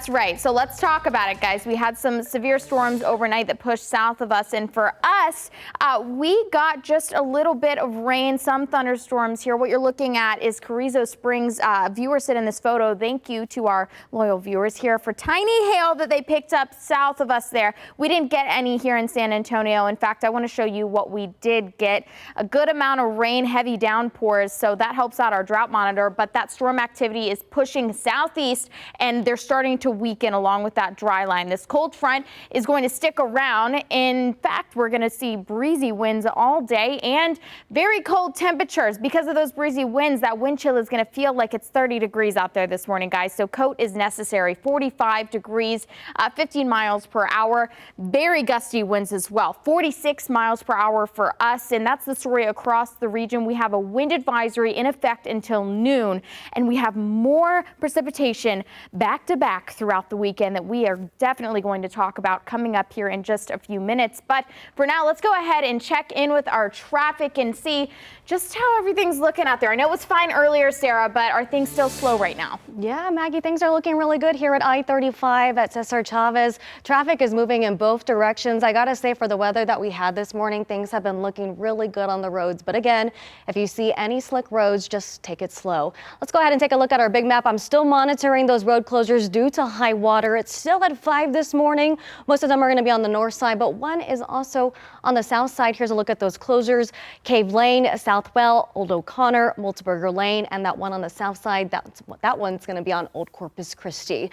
That's right. So let's talk about it, guys. We had some severe storms overnight that pushed south of us. And for us, we got just a little bit of rain, some thunderstorms here. What you're looking at is Carrizo Springs. Viewers sit in this photo. Thank you to our loyal viewers here for tiny hail that they picked up south of us there. We didn't get any here in San Antonio. In fact, I want to show you what we did get. A good amount of rain, heavy downpours. So that helps out our drought monitor. But that storm activity is pushing southeast, and they're starting to weaken along with that dry line. This cold front is going to stick around. In fact, we're going to see breezy winds all day and very cold temperatures. Because of those breezy winds, that wind chill is going to feel like it's 30 degrees out there this morning, guys. So coat is necessary. 45 degrees, 15 miles per hour. Very gusty winds as well. 46 miles per hour for us. And that's the story across the region. We have a wind advisory in effect until noon, and we have more precipitation back to back throughout the weekend that we are definitely going to talk about coming up here in just a few minutes. But for now, let's go ahead and check in with our traffic and see just how everything's looking out there. I know it was fine earlier, Sarah, but are things still slow right now? Yeah, Maggie, things are looking really good here at I-35 at Cesar Chavez. Traffic is moving in both directions. I gotta say, for the weather that we had this morning, things have been looking really good on the roads. But again, if you see any slick roads, just take it slow. Let's go ahead and take a look at our big map. I'm still monitoring those road closures due to high water. It's still at 5 this morning. Most of them are going to be on the north side, but one is also on the south side. Here's a look at those closures. Cave Lane, Southwell, Old O'Connor, Multiburger Lane, and that one on the south side, that one's going to be on Old Corpus Christi.